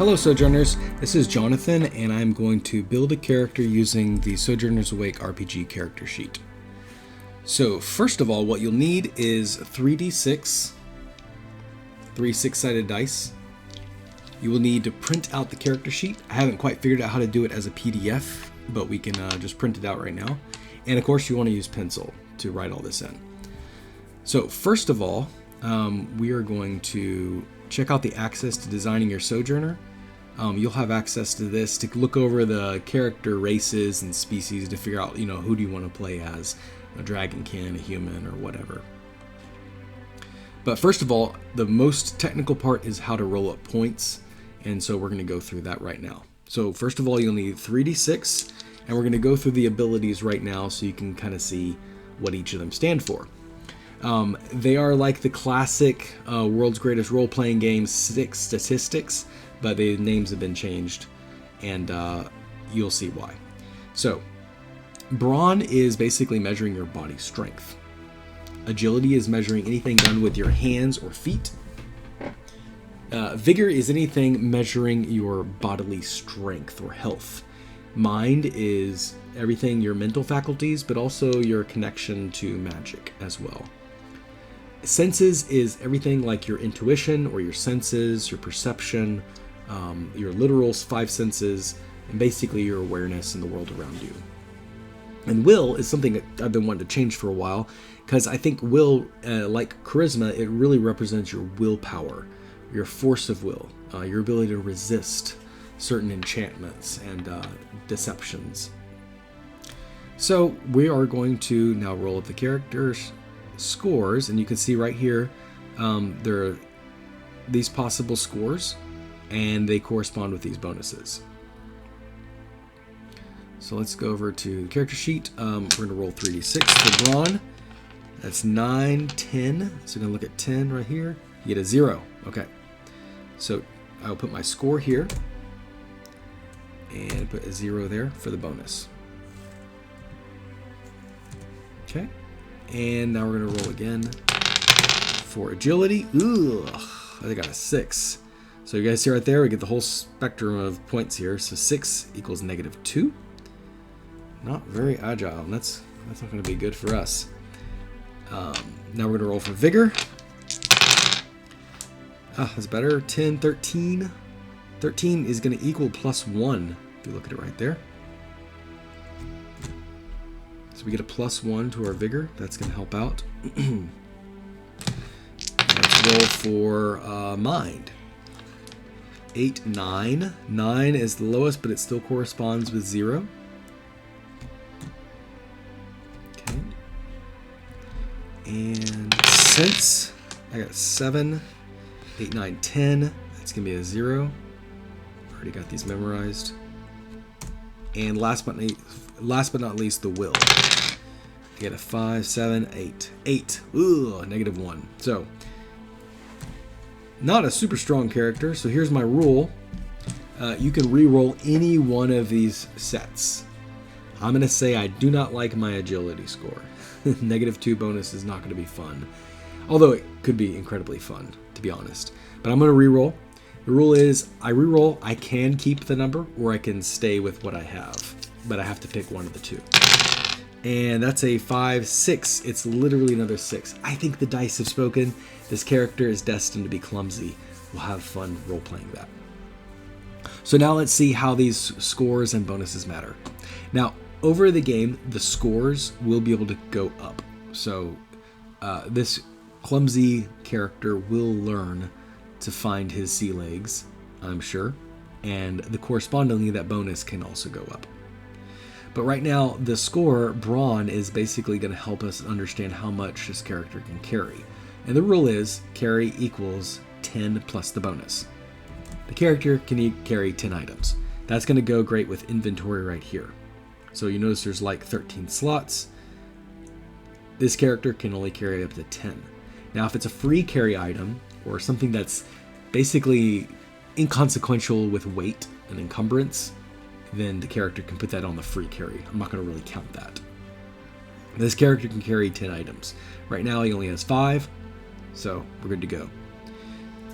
Hello Sojourners, this is Jonathan and I'm going to build a character using the Sojourner's Awake RPG character sheet. So first of all, what you'll need is 3d6, 3 6-sided dice. You will need to print out the character sheet. I haven't quite figured out how to do it as a PDF, but we can just print it out right now. And of course you want to use pencil to write all this in. So first of all, we are going to check out the access to designing your Sojourner. You'll have access to this to look over the character races and species to figure out, who do you want to play as, a dragonkin, a human, or whatever. But first of all, the most technical part is how to roll up points, and so we're going to go through that right now. So first of all, you'll need 3d6, and we're going to go through the abilities right now so you can kind of see what each of them stand for. They are like the classic World's Greatest Role-Playing Game 6 statistics, but the names have been changed, and you'll see why. So, Brawn is basically measuring your body strength. Agility is measuring anything done with your hands or feet. Vigor is anything measuring your bodily strength or health. Mind is everything your mental faculties, but also your connection to magic as well. Senses is everything like your intuition or your senses, your perception, your literal 5 senses, and basically your awareness in the world around you. And will is something that I've been wanting to change for a while, because I think will, like charisma, it really represents your willpower, your force of will, your ability to resist certain enchantments and deceptions. So we are going to now roll up the characters' scores, and you can see right here there are these possible scores, and they correspond with these bonuses. So let's go over to the character sheet. We're going to roll 3d6 for Brawn. That's 9, 10. So we're going to look at 10 right here. You get a 0. Okay. So I'll put my score here and put a 0 there for the bonus. Okay. And now we're going to roll again for agility. Ugh, I got a 6. So you guys see right there, we get the whole spectrum of points here. So 6 equals -2. Not very agile, and that's not going to be good for us. Now we're going to roll for vigor. That's better. 10, 13. 13 is going to equal +1, if you look at it right there. So we get a +1 to our vigor. That's going to help out. Let's roll for mind. 8, 9. 9 is the lowest, but it still corresponds with 0. Okay. And sense, I got 7, 8, 9, 10. That's going to be a 0. Already got these memorized. And last but not least, the will. I get a 5, 7, 8. 8. Ooh, -1. So, not a super strong character. So here's my rule. You can re-roll any one of these sets. I'm going to say I do not like my agility score. -2 bonus is not going to be fun. Although it could be incredibly fun, to be honest. But I'm going to re-roll. The rule is I re-roll, I can keep the number, or I can stay with what I have. But I have to pick one of the two. And that's a 5, 6. It's literally another 6. I think the dice have spoken. This character is destined to be clumsy. We'll have fun role-playing that. So now let's see how these scores and bonuses matter. Now, over the game, the scores will be able to go up. So this clumsy character will learn to find his sea legs, I'm sure. And correspondingly, that bonus can also go up. But right now, the score, Brawn, is basically going to help us understand how much this character can carry. And the rule is, carry equals 10 plus the bonus. The character can carry 10 items. That's going to go great with inventory right here. So you notice there's like 13 slots. This character can only carry up to 10. Now, if it's a free carry item, or something that's basically inconsequential with weight and encumbrance, then the character can put that on the free carry. I'm not going to really count that. This character can carry 10 items. Right now he only has 5, so we're good to go.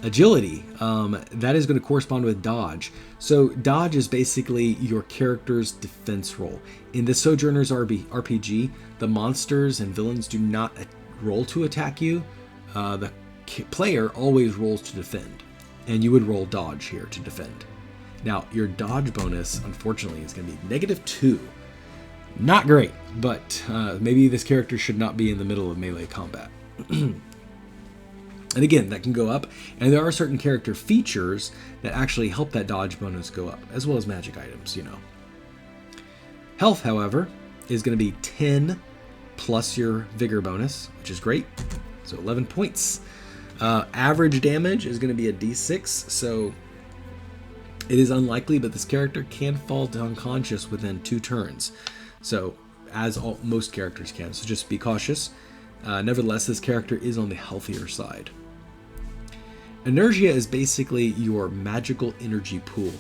Agility, that is going to correspond with dodge. So dodge is basically your character's defense roll. In the Sojourner's RPG, the monsters and villains do not roll to attack you. The player always rolls to defend, and you would roll dodge here to defend. Now, your dodge bonus, unfortunately, is going to be -2. Not great, but maybe this character should not be in the middle of melee combat. And again, that can go up, and there are certain character features that actually help that dodge bonus go up, as well as magic items, you know. Health, however, is going to be 10 plus your vigor bonus, which is great, so 11 points. Average damage is going to be a d6, so it is unlikely, but this character can fall unconscious within 2 turns. So, as most characters can, so just be cautious. Nevertheless, this character is on the healthier side. Inertia is basically your magical energy pool.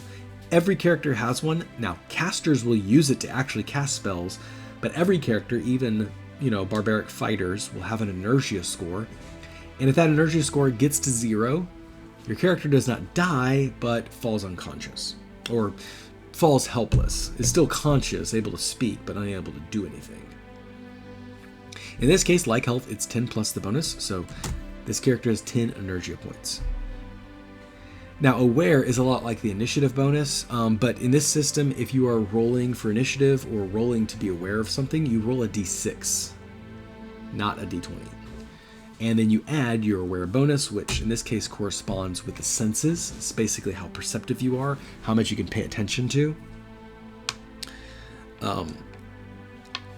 Every character has one. Now, casters will use it to actually cast spells, but every character, even, you know, barbaric fighters, will have an inertia score. And if that inertia score gets to 0, your character does not die, but falls unconscious. Or falls helpless. Is still conscious, able to speak, but unable to do anything. In this case, like health, it's 10 plus the bonus, so this character has 10 inertia points. Now, aware is a lot like the initiative bonus, but in this system, if you are rolling for initiative or rolling to be aware of something, you roll a d6, not a d20. And then you add your aware bonus, which in this case corresponds with the senses. It's basically how perceptive you are, how much you can pay attention to.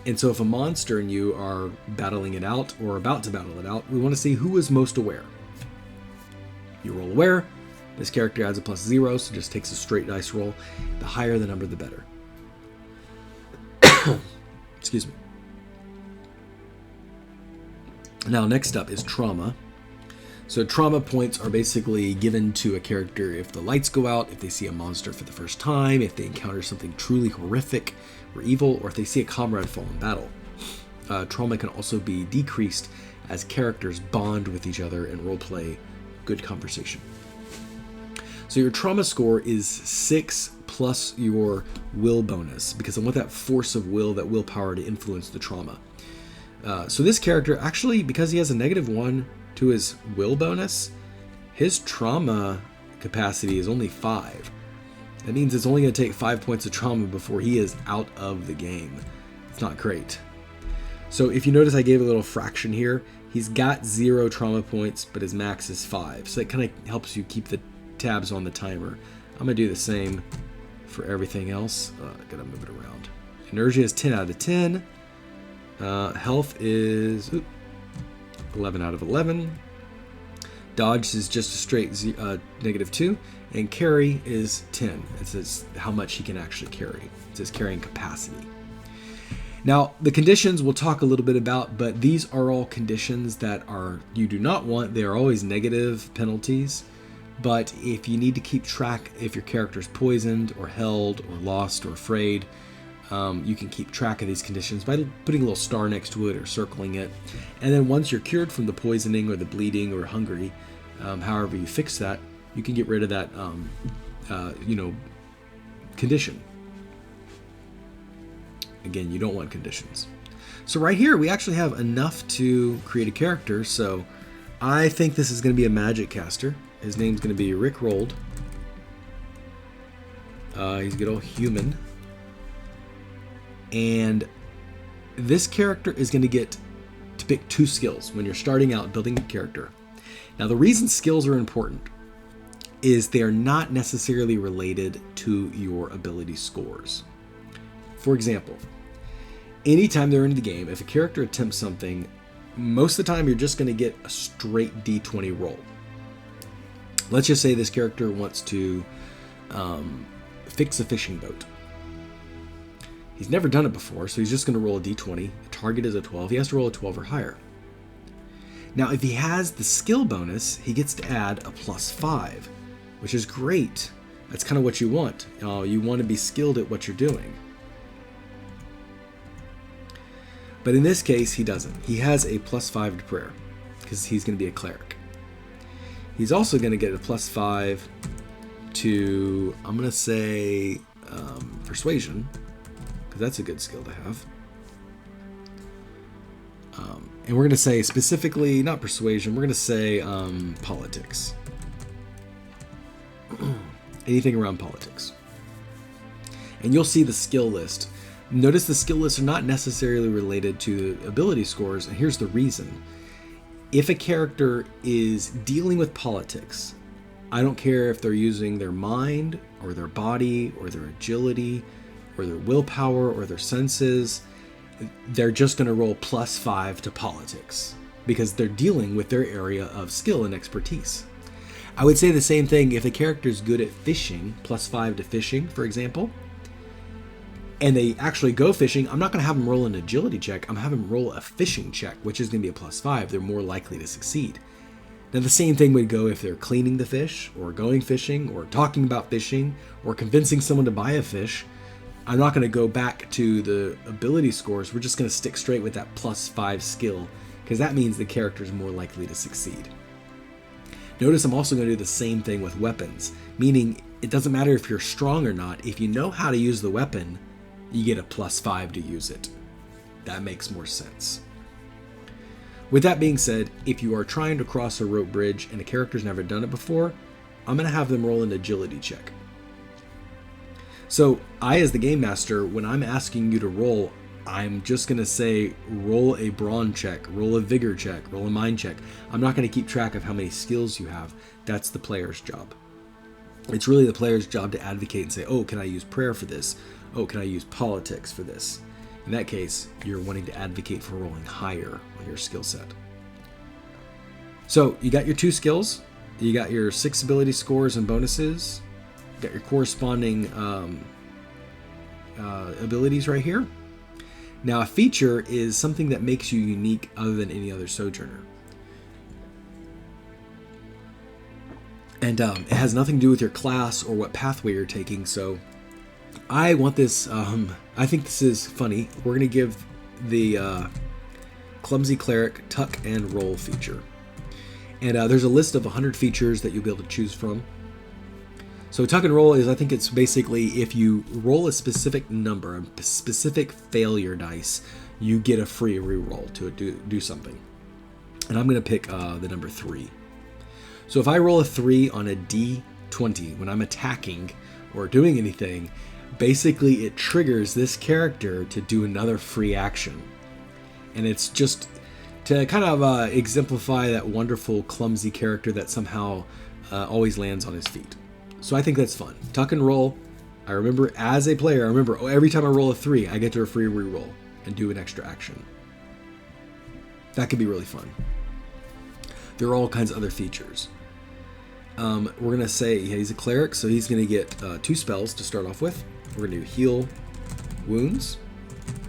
And so if a monster and you are battling it out or about to battle it out, we want to see who is most aware. You roll aware. This character adds a +0, so just takes a straight dice roll. The higher the number, the better. Excuse me. Now, next up is trauma. So trauma points are basically given to a character if the lights go out, if they see a monster for the first time, if they encounter something truly horrific or evil, or if they see a comrade fall in battle. Trauma can also be decreased as characters bond with each other and roleplay good conversation. So your trauma score is 6 plus your will bonus, because I want that force of will, that willpower to influence the trauma. So this character, actually, because he has a -1 to his will bonus, his trauma capacity is only 5. That means it's only going to take 5 points of trauma before he is out of the game. It's not great. So if you notice, I gave a little fraction here. He's got 0 trauma points, but his max is 5. So that kind of helps you keep the tabs on the timer. I'm going to do the same for everything else. Gotta move it around. Energy is 10 out of 10. Health is 11 out of 11. Dodge is just a straight -2. And carry is 10. It says how much he can actually carry. It says carrying capacity. Now, the conditions we'll talk a little bit about, but these are all conditions that you do not want. They are always negative penalties. But if you need to keep track, if your character is poisoned or held or lost or afraid, you can keep track of these conditions by putting a little star next to it or circling it. And then once you're cured from the poisoning or the bleeding or hungry, however you fix that, you can get rid of that, condition. Again, you don't want conditions. So right here, we actually have enough to create a character. So I think this is going to be a magic caster. His name's going to be Rick Rolled. He's a good old human. And this character is going to get to pick 2 skills when you're starting out building a character. Now, the reason skills are important is they are not necessarily related to your ability scores. For example, anytime they're in the game, if a character attempts something, most of the time you're just going to get a straight D20 roll. Let's just say this character wants to fix a fishing boat. He's never done it before, so he's just going to roll a d20. The target is a 12. He has to roll a 12 or higher. Now, if he has the skill bonus, he gets to add a +5, which is great. That's kind of what you want. You want to be skilled at what you're doing. But in this case, he doesn't. He has a +5 to prayer, because he's going to be a cleric. He's also going to get a +5 to, I'm going to say, persuasion, because that's a good skill to have. And we're going to say specifically, not persuasion, we're going to say politics. Anything around politics. And you'll see the skill list. Notice the skill lists are not necessarily related to ability scores, and here's the reason. If a character is dealing with politics, I don't care if they're using their mind or their body or their agility or their willpower or their senses, they're just going to roll +5 to politics because they're dealing with their area of skill and expertise. I would say the same thing if a character is good at fishing, +5 to fishing, for example, and they actually go fishing, I'm not going to have them roll an agility check. I'm having them roll a fishing check, which is going to be a +5. They're more likely to succeed. Now, the same thing would go if they're cleaning the fish, or going fishing, or talking about fishing, or convincing someone to buy a fish. I'm not going to go back to the ability scores. We're just going to stick straight with that +5 skill, because that means the character is more likely to succeed. Notice I'm also going to do the same thing with weapons, meaning it doesn't matter if you're strong or not. If you know how to use the weapon, you get a +5 to use it. That makes more sense. With that being said, if you are trying to cross a rope bridge and a character's never done it before, I'm going to have them roll an agility check. So I, as the game master, when I'm asking you to roll, I'm just going to say roll a brawn check, roll a vigor check, roll a mind check. I'm not going to keep track of how many skills you have. That's the player's job. It's really the player's job to advocate and say, oh, can I use prayer for this? Oh, can I use politics for this? In that case, you're wanting to advocate for rolling higher on your skill set. So you got your 2 skills. You got your 6 ability scores and bonuses. You got your corresponding abilities right here. Now, a feature is something that makes you unique other than any other Sojourner. And it has nothing to do with your class or what pathway you're taking, so I want this, I think this is funny. We're going to give the Clumsy Cleric Tuck and Roll feature. And there's a list of 100 features that you'll be able to choose from. So Tuck and Roll is, I think it's basically if you roll a specific number, a specific failure dice, you get a free reroll to do something. And I'm going to pick the number 3. So if I roll a 3 on a D20 when I'm attacking or doing anything, basically it triggers this character to do another free action. And it's just to kind of exemplify that wonderful clumsy character that somehow always lands on his feet. So I think that's fun. Tuck and Roll. I remember as a player, every time I roll a 3, I get to a free reroll and do an extra action. That could be really fun. There are all kinds of other features. We're going to say he's a cleric, so he's going to get 2 spells to start off with. We're going to heal wounds.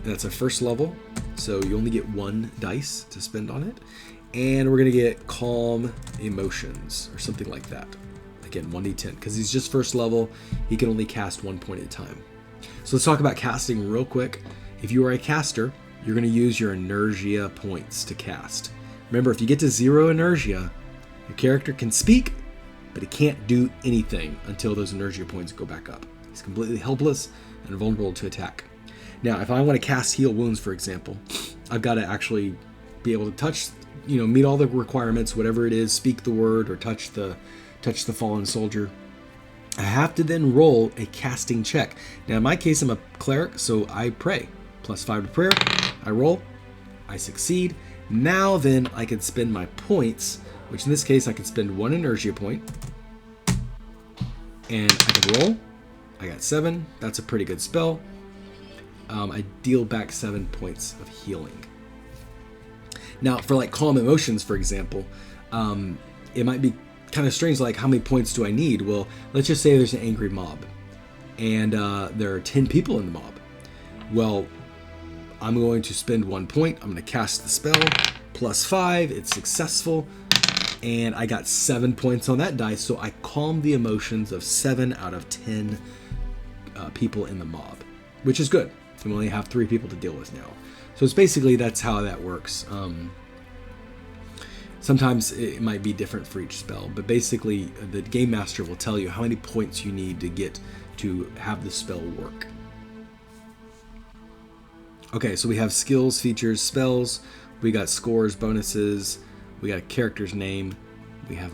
And that's a first level, so you only get 1 dice to spend on it. And we're going to get calm emotions or something like that. Again, 1d10, because he's just first level. He can only cast 1 point at a time. So let's talk about casting real quick. If you are a caster, you're going to use your inertia points to cast. Remember, if you get to 0 inertia, your character can speak, but he can't do anything until those inertia points go back up. He's completely helpless and vulnerable to attack. Now, if I want to cast Heal Wounds, for example, I've got to actually be able to touch, meet all the requirements, whatever it is, speak the word or touch the fallen soldier. I have to then roll a casting check. Now, in my case, I'm a cleric, so I pray. +5 to prayer. I roll. I succeed. Now then, I can spend my points, which in this case, I can spend 1 inertia point. And I can roll. I got 7. That's a pretty good spell. I deal back 7 points of healing. Now, for like calm emotions, for example, it might be kind of strange, like how many points do I need? Well, let's just say there's an angry mob and there are 10 people in the mob. Well, I'm going to spend 1 point. I'm going to cast the spell, +5, it's successful, and I got 7 points on that dice, so I calm the emotions of 7 out of 10 people in the mob, which is good. We only have 3 people to deal with now. So it's basically, that's how that works. Sometimes Sometimes it might be different for each spell, but basically the Game Master will tell you how many points you need to get to have the spell work. Okay, so we have skills, features, spells, we got scores, bonuses, we got a character's name, we have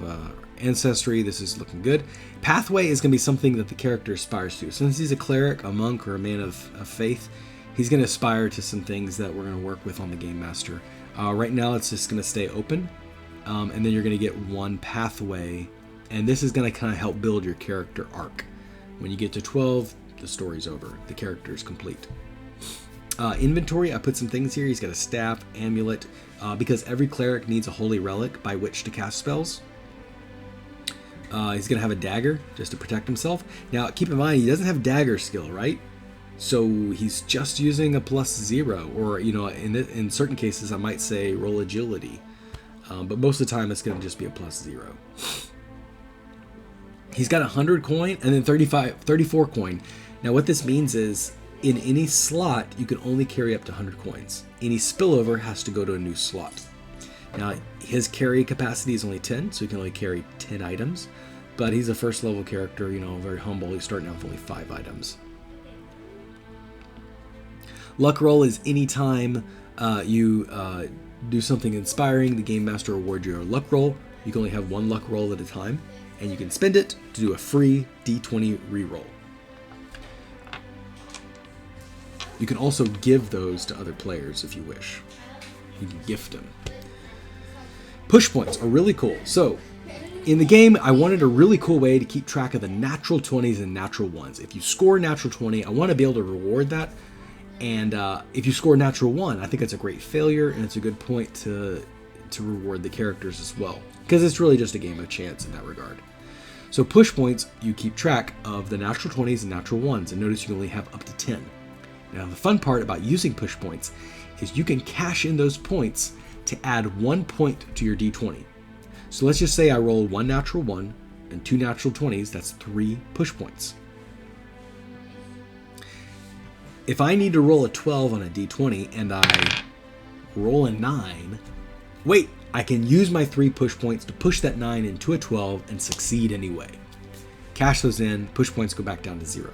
ancestry. This is looking good. Pathway is going to be something that the character aspires to. Since he's a cleric, a monk, or a man of faith, he's going to aspire to some things that we're going to work with on the Game Master. Right now, it's just going to stay open, and then you're going to get one pathway, and this is going to kind of help build your character arc. When you get to 12, the story's over. The character is complete. Inventory, I put some things here. He's got a staff, amulet, because every cleric needs a holy relic by which to cast spells. He's going to have a dagger just to protect himself. Now, keep in mind, he doesn't have dagger skill, right? So he's just using a +0, or, you know, in certain cases, I might say roll agility. But most of the time, it's going to just be a +0. He's got 100 coin and then 34 coin. Now, what this means is, in any slot, you can only carry up to 100 coins. Any spillover has to go to a new slot. Now, his carry capacity is only 10, so he can only carry 10 items. But he's a first level character, you know, very humble. He's starting out with only 5 items. Luck roll is anytime you do something inspiring, the Game Master rewards you a luck roll. You can only have one luck roll at a time, and you can spend it to do a free D20 reroll. You can also give those to other players if you wish. You can gift them. Push points are really cool. So, in the game, I wanted a really cool way to keep track of the natural 20s and natural 1s. If you score natural 20, I want to be able to reward that. And if you score natural 1, I think it's a great failure, and it's a good point to reward the characters as well. Because it's really just a game of chance in that regard. So push points, you keep track of the natural 20s and natural 1s, and notice you only have up to 10. Now, the fun part about using push points is you can cash in those points to add 1 point to your D20. So let's just say I roll 1 natural 1 and 2 natural 20s, that's 3 push points. If I need to roll a 12 on a D20 and I roll a 9, wait, I can use my 3 push points to push that 9 into a 12 and succeed anyway. Cash those in, push points go back down to 0.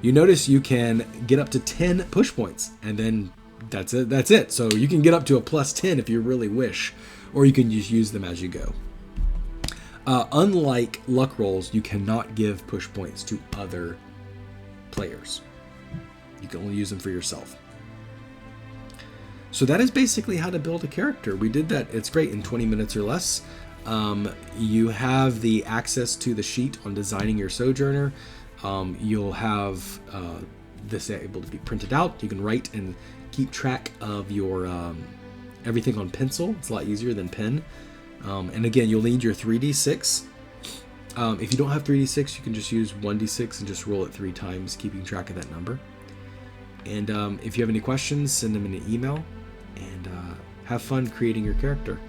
You notice you can get up to 10 push points, and then that's it. So you can get up to a +10 if you really wish, or you can just use them as you go. Unlike luck rolls, you cannot give push points to other players. You can only use them for yourself. So that is basically how to build a character. We did that, it's great, in 20 minutes or less. You have the access to the sheet on designing your Sojourner. You'll have this able to be printed out. You can write and keep track of your everything on pencil. It's a lot easier than pen. And again, you'll need your 3d6. If you don't have 3d6, you can just use 1d6 and just roll it 3 times, keeping track of that number. And if you have any questions, send them in an email, and have fun creating your character.